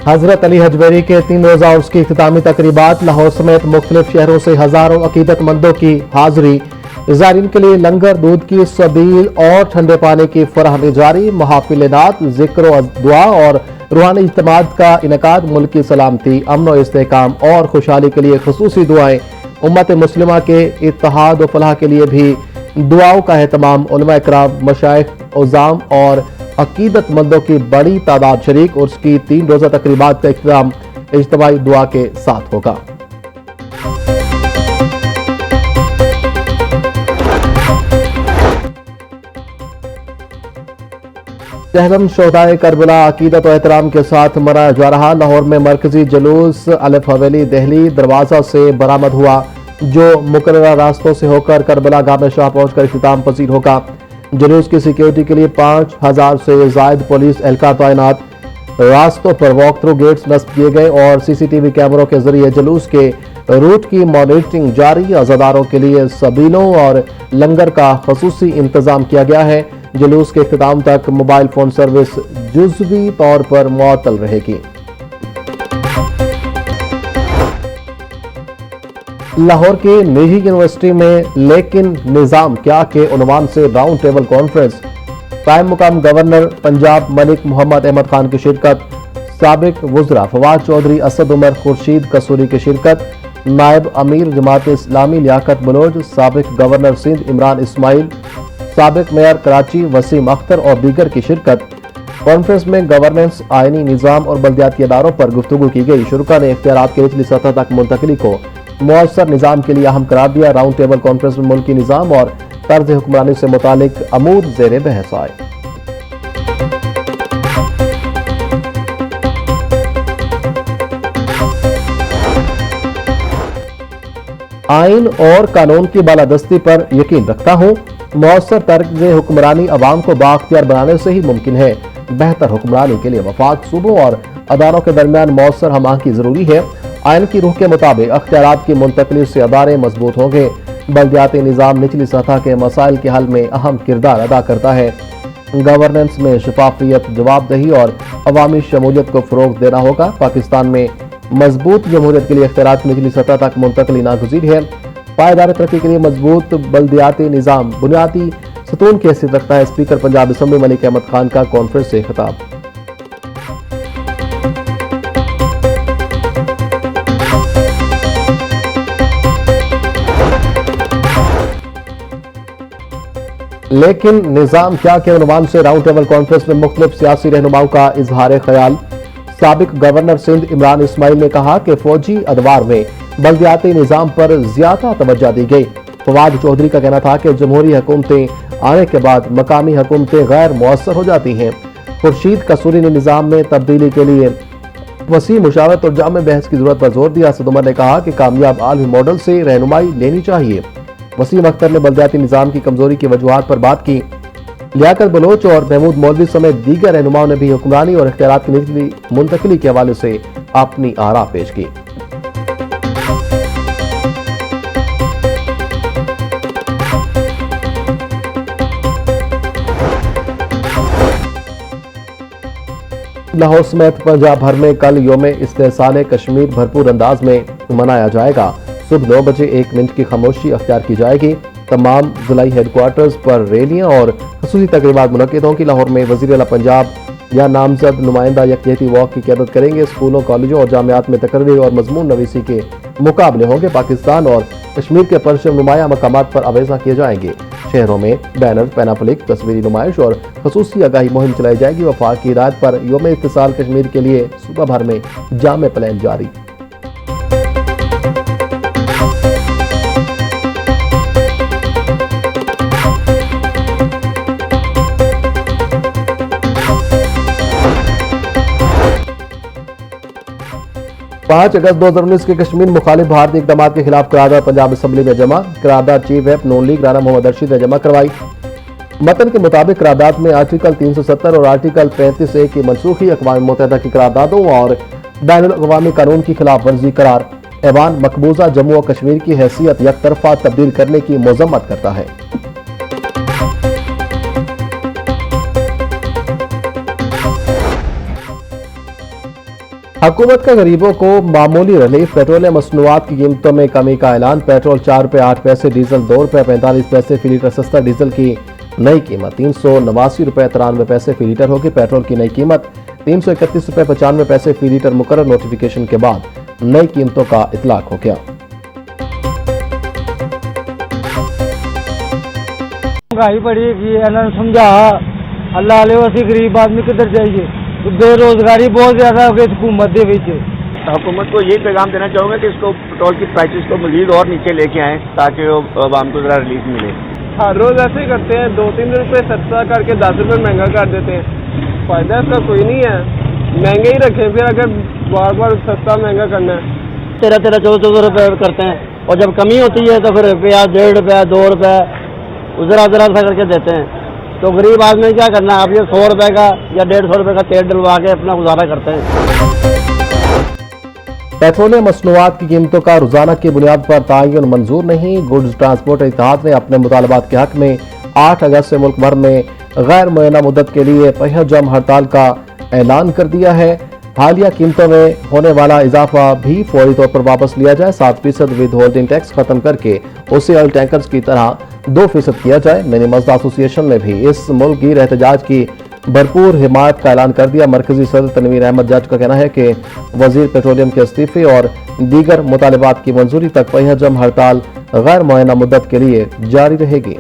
हजरत अली हजवेरी के 3 रोजा उर्स की इख्तितामी तकरीबात। लाहौर समेत मुख्तलिफ शहरों से हजारों अकीदतमंदों की हाजिरी। ज़ायरीन के लिए लंगर, दूध की सबील और ठंडे पानी की फराहमी जारी। महाफिल नात, जिक्र दुआ और रूहानी इज्तिमात का इनकाद। मुल्क की सलामती, अमन और इस्तेहकाम और खुशहाली के लिए खुसूसी दुआएं। उम्मत मुस्लिमा के इत्तेहाद और फलाह के लिए भी दुआओं का एहतमाम। उलमा इकराम, मशाइख, उज़ाम और अकीदतमंदों की बड़ी तादाद शरीक। उर्स की 3 रोजा तकरीबात का इख्तिताम इज्तिमाई दुआ के साथ होगा। तहलम शोहदाए करबला अकीदत और एहतराम के साथ मनाया जा रहा। लाहौर में मरकजी जुलूस अलिफ हवेली दहली दरवाजा से बरामद हुआ, जो मुकर्ररा रास्तों से होकर करबला गाह शाह पहुंचकर इख्तिताम पसीर होगा। जुलूस की सिक्योरिटी के लिए 5000 से जायद पुलिस एहलकार तैनात। रास्तों पर वॉक थ्रू गेट्स नस्ब किए गए और सीसीटीवी कैमरों के जरिए जुलूस के रूट की मॉनिटरिंग जारी। अज़ादारों के लिए सबीलों और लंगर का खसूसी इंतजाम किया गया है। जुलूस के इख्तिताम तक मोबाइल फोन सर्विस जुज़वी तौर पर मुअत्तल रहेगी। लाहौर की निजी यूनिवर्सिटी में लेकिन निजाम क्या के उन्वान से राउंड टेबल कॉन्फ्रेंस। कायम मुकाम गवर्नर पंजाब मलिक मोहम्मद अहमद खान की शिरकत। साबिक वुज़रा फवाद चौधरी, असद उमर, खुर्शीद कसूरी की शिरकत। नायब अमीर जमात इस्लामी लियाकत बलोच, साबिक गवर्नर सिंध इमरान इस्माइल, साबिक मेयर कराची वसीम अख्तर और दीगर की शिरकत। कॉन्फ्रेंस में गवर्नेंस, आईनी निज़ाम और बल्दियाती इदारों पर गुफ्तगू की गई। शुरा ने इख्तियारात की निचली सतह तक मुंतकली को मुअस्सर निज़ाम के लिए अहम करार दिया। राउंड टेबल कॉन्फ्रेंस में मुल्की निज़ाम और तर्ज हुक्मरानी से मुतालिक अमूर ज़ेर बहस आए। आइन और कानून की बालादस्ती पर यकीन रखता हूँ। मुअस्सर तर्ज हुक्मरानी अवाम को बाख्तियार बनाने से ही मुमकिन है। बेहतर हुक्मरानी के लिए वफाक सूबों और अदारों के दरमियान मुअस्सर हमाहंगी जरूरी है। आइन की रूह के मुताबिक अख्तियारात की मुंतकली से अदारे मजबूत होंगे। बल्दियाती निज़ाम निचली सतह के मसाइल के हल में अहम किरदार अदा करता है। गवर्नेंस में शफाफियत, जवाबदेही और अवामी शमूलियत को फ़रोग देना होगा। पाकिस्तान में मजबूत जमहूरियत के लिए इख्तियारात की निचली सतह तक मुंतकली नागुज़ीर है। पायदार तरक्की के लिए मजबूत बल्दियाती निज़ाम बुनियादी सतून की हैसियत रखता है। स्पीकर पंजाब असम्बली मलिक अहमद खान का कॉन्फ्रेंस से खिताब। लेकिन निज़ाम क्या के उन्वान से राउंड टेबल कॉन्फ्रेंस में मुख्तलिफ सियासी रहनुमाओं का इजहार ख्याल। साबिक गवर्नर सिंध इमरान इस्माइल ने कहा कि फौजी अदवार में बल्दियाती निज़ाम पर ज्यादा तवज्जो दी गई। फवाद चौधरी का कहना था कि जमहूरी हुकूमतें आने के बाद मकामी हुकूमतें गैर मुअस्सर हो जाती हैं। खुर्शीद कसूरी ने निज़ाम में तब्दीली के लिए वसी मुशावरत और जामे बहस की जरूरत पर जोर दिया। असद उमर ने कहा कि कामयाब आलमी मॉडल से रहनुमाई लेनी चाहिए। वसीम अख्तर ने बल्दियाती निज़ाम की कमजोरी की वजूहात पर बात की। लियाकत बलोच और महमूद मौलवी समेत दीगर रहनुमाओं ने भी हुक्मरानी और इख्तियारात की निचली मुंतकली के हवाले से अपनी आरा पेश की। लाहौर समेत पंजाब भर में कल यौम इस्तेहसाल कश्मीर भरपूर अंदाज में मनाया जाएगा। सुबह 9 बजे 1 मिनट की खामोशी अख्तियार की जाएगी। तमाम जिलाई हेडक्वार्टर्स पर रैलियां और खसूसी तकरीबात मुनक्किद होंगी। लाहौर में वज़ीर आला पंजाब या नामजद नुमाइंदा यकजहती वॉक की क़यादत करेंगे। स्कूलों, कॉलेजों और जामियात में तकरीर और मजमून नवीसी के मुकाबले होंगे। पाकिस्तान और कश्मीर के परचम नुमाया मकामात पर अवेज़ा किए जाएंगे। शहरों में बैनर, पैनाफ्लिक, तस्वीरी नुमाइश और खसूसी आगाही मुहिम चलाई जाएगी। वफाक की हिदायत पर यौम इत्तिसाल कश्मीर के लिए सूबा भर में जामे प्लान जारी। पाँच अगस्त 2019 के कश्मीर मुखालिफ भारतीय इक़दामात के खिलाफ करारदाद पंजाब असम्बली में जमा। करारदाद चीफ व्हिप नून लीग राना मोहम्मद अरशद ने जमा करवाई। मतन के मुताबिक करारदाद में आर्टिकल 370 और आर्टिकल 35A की मनसूखी, अक़वाम मुत्तहिदा की करारदादों और बैनुल अक़वामी कानून की खिलाफ वर्जी करार। ऐवान मकबूजा जम्मू और कश्मीर की हैसियत यकतरफा तब्दील करने की मजम्मत करता है। हुकूमत का गरीबों को मामूली रिलीफ, पेट्रोलियम मसनूआत की कीमतों में कमी का ऐलान। पेट्रोल 4 रुपये 8 पैसे, डीजल 2 रुपये 45 पैसे फी लीटर सस्ता। डीजल की नई कीमत 389 रुपये 93 पैसे फी लीटर होगी। पेट्रोल की नई कीमत 331 रुपये 95 पैसे फी लीटर मुकर्रर नोटिफिकेशन के बाद नई कीमतों का इतलाक हो गया। महंगाई बढ़ी कि समझा अल्लाह वसी गरीब आदमी किधर जाइए, बेरोजगारी बहुत ज्यादा हो गई हुकूमत के बीच। हुकूमत को यही पैगाम देना चाहूँगा कि इसको पेट्रोल की प्राइसेस को मजीद और नीचे लेके आएँ ताकि आवाम को ज़रा रिलीफ मिले। हर रोज ऐसे ही करते हैं, 2-3 रुपये सस्ता करके 10 रुपये महंगा कर देते हैं। फायदा इसका कोई नहीं है, महंगे ही रखें। फिर अगर बार बार सस्ता महंगा करना है 13-13, 14-14 रुपये करते हैं, और जब कमी होती है तो फिर रुपया 1.5 रुपया 2 रुपये उजरा उजरा सा करके देते हैं। तो गरीब आदमी क्या करना है, अब ये 100 रुपये का या 150 रुपये का तेल डलवा के अपना गुजारा करते हैं। पेट्रोलियम मसनूआत की कीमतों का रोजाना की बुनियाद पर तयन मंजूर नहीं। गुड्स ट्रांसपोर्ट इत्तेहाद ने अपने मुतालबात के हक में 8 अगस्त से मुल्क भर में गैर मुअय्यना मुद्दत के लिए पहिया जम हड़ताल का ऐलान कर दिया है। हालिया कीमतों में होने वाला इजाफा भी फौरी तौर पर वापस लिया जाए। 7% विद होल्डिंग टैक्स खत्म करके उसे ऑयल टैंकर्स की तरह 2% किया जाए। मिनी मजदा एसोसिएशन ने भी इस मुल्क की एहतजाज की भरपूर हिमायत का ऐलान कर दिया। मरकजी सदर तनवीर अहमद जज का कहना है कि वजीर पेट्रोलियम के इस्तीफे और दीगर मुतालबात की मंजूरी तक पहिया जम हड़ताल गैर मुअय्यना मुद्दत के लिए जारी रहेगी।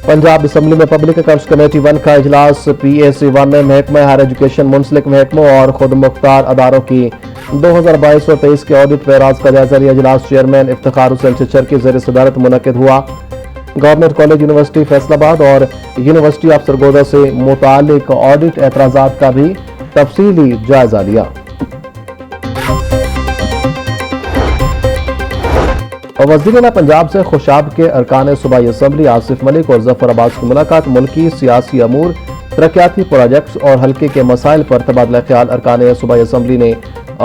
पंजाब असम्बली में पब्लिक अकाउंट्स कमेटी 1 का इजलास PAC 1 में महकमा हायर एजुकेशन, मुंसलिक महकमों और खुद मुख्तार अदारों की 2022 और 23 के ऑडिट पैराज का जायजा लिया। इजलास चेयरमैन इफ्तिखार हुसैन चच्चर की ज़ेर सदारत मुनक्किद हुआ। गवर्नमेंट कॉलेज यूनिवर्सिटी फैसलाबाद और यूनिवर्सिटी ऑफ सरगोदा से मुतालिक ऑडिट एतराज़ात का भी तफसीली जायजा लिया। और वज़ीर-ए-आला पंजाब से खुशाब के अरकान सूबाई असम्बली आसिफ मलिक और जफर अब्बास की मुलाकात। मुल्की सियासी अमूर, तरक्याती प्रोजेक्ट्स और हल्के के मसाइल पर तबादला ख्याल। अरकान सूबाई असम्बली ने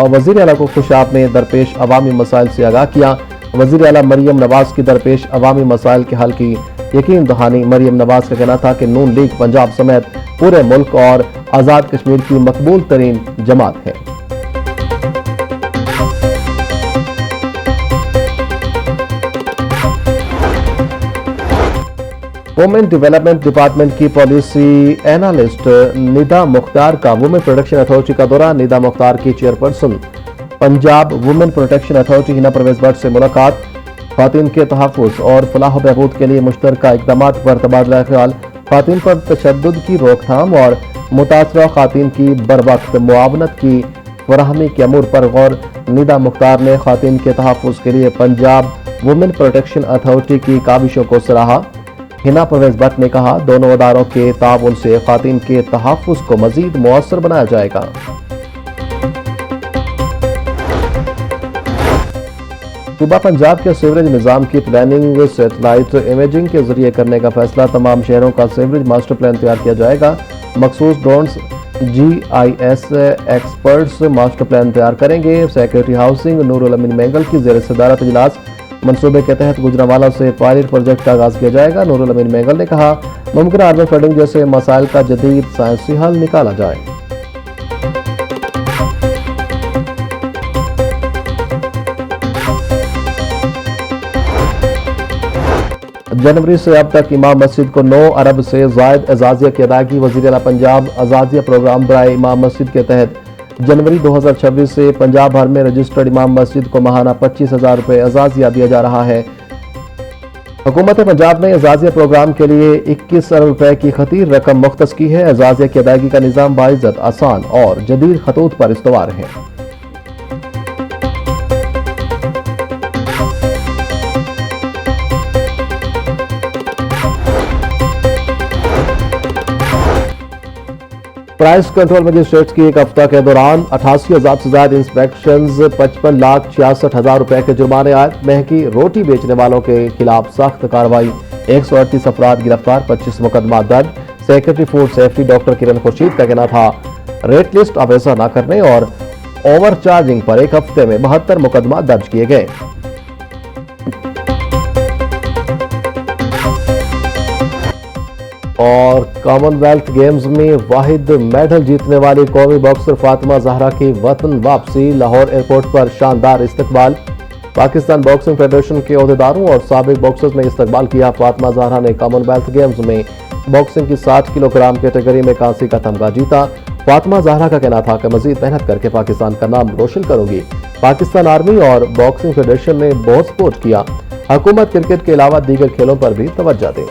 वज़ीर-ए-आला को खुशाब में दरपेश अवामी मसाइल से आगाह किया। वज़ीर-ए-आला मरियम नवाज की दरपेश अवामी मसाइल के हल की यकीन दहानी। मरियम नवाज का कहना था कि नून लीग पंजाब समेत पूरे मुल्क और आज़ाद कश्मीर की मकबूल तरीन जमात है। वुमेन डेवलपमेंट डिपार्टमेंट की पॉलिसी एनालिस्ट निदा मुख्तार का वुमेन प्रोटेक्शन अथॉरिटी का दौरा। निदा मुख्तार की chairperson Punjab women protection authority Hina Parvez Bhatt से मुलाकात। ख़वातीन के तहफ़्फ़ुज़ और फलाह बहबूद के लिए मुश्तरका इक़दामात पर तबादला ख्याल। ख़वातीन पर तशद्दुद की रोकथाम और मुतासरा ख़वातीन की बरवक्त मुआवनत की फराहमी के अमूर पर गौर। निदा मुख्तार ने ख़वातीन के तहफ़्फ़ुज़ के लिए पंजाब वुमेन प्रोटेक्शन अथॉरिटी की काविशों को सराहा। हिना परवेज भट्ट ने कहा, दोनों अदारों के ताउन से ख़वातीन के तहफ़्फ़ुज़ को मज़ीद मुअस्सर बनाया जाएगा। सूबा पंजाब के सीवरेज निज़ाम की प्लानिंग सैटेलाइट इमेजिंग के जरिए करने का फैसला। तमाम शहरों का सीवरेज मास्टर प्लान तैयार किया जाएगा। मखसूस drones GIS experts master plan तैयार करेंगे। सेक्रेटरी हाउसिंग नूरुल अमीन मैंगल की ज़ेर सदारत इजलास। मंसूबे के तहत गुजरांवाला से पायलट प्रोजेक्ट का आगाज किया जाएगा। नूरुल अमीन मैंगल ने कहा, मुमकिन अर्बन फ्लडिंग जैसे मसाइल का जदीद साइंसी हल निकाला जाए। जनवरी से अब तक इमाम मस्जिद को 9 अरब से ज़ायद एजाज़िया की अदायगी। वज़ीर-ए-आला पंजाब अजाज़िया प्रोग्राम बराए इमाम मस्जिद के तहत जनवरी 2026 से पंजाब भर में रजिस्टर्ड इमाम मस्जिद को माहाना 25,000 रुपये एजाज़िया दिया जा रहा है। हुकूमत पंजाब ने एजाज़िया प्रोग्राम के लिए 21 अरब रुपए की खतीर रकम मुख्तस की है। एजाज़िया की अदायगी का निज़ाम बाइज़्ज़त, आसान और जदीद खतूत पर इस्तवार है। प्राइस कंट्रोल मजिस्ट्रेट की एक हफ्ता के दौरान 88,000 से ज्यादा इंस्पेक्शंस, 55,66,000 रुपए के जुर्माने आए। महंगी रोटी बेचने वालों के खिलाफ सख्त कार्रवाई, 138 अफराद गिरफ्तार, 25 मुकदमा दर्ज। सेक्रेटरी फूड सेफ्टी डॉक्टर किरण खुर्शीद का कहना था रेट लिस्ट अवेसा न करने और ओवर चार्जिंग पर एक हफ्ते में 72 मुकदमा दर्ज किए गए। और कॉमनवेल्थ गेम्स में वाहिद मेडल जीतने वाली कौमी बॉक्सर फातिमा जहरा की वतन वापसी, लाहौर एयरपोर्ट पर शानदार इस्तकबाल। पाकिस्तान बॉक्सिंग फेडरेशन के ओहदेदारों और साबिक बॉक्सर्स ने इस्तकबाल किया। फातिमा जहरा ने कॉमनवेल्थ गेम्स में बॉक्सिंग की 60 किलोग्राम कैटेगरी में कांसी का तमगा जीता। फातिमा जहरा का कहना था कि मजीद मेहनत करके पाकिस्तान का नाम रोशन करूंगी। पाकिस्तान आर्मी और बॉक्सिंग फेडरेशन ने बहुत सपोर्ट किया। हुकूमत क्रिकेट के अलावा दीगर खेलों पर भी तवज्जो दे।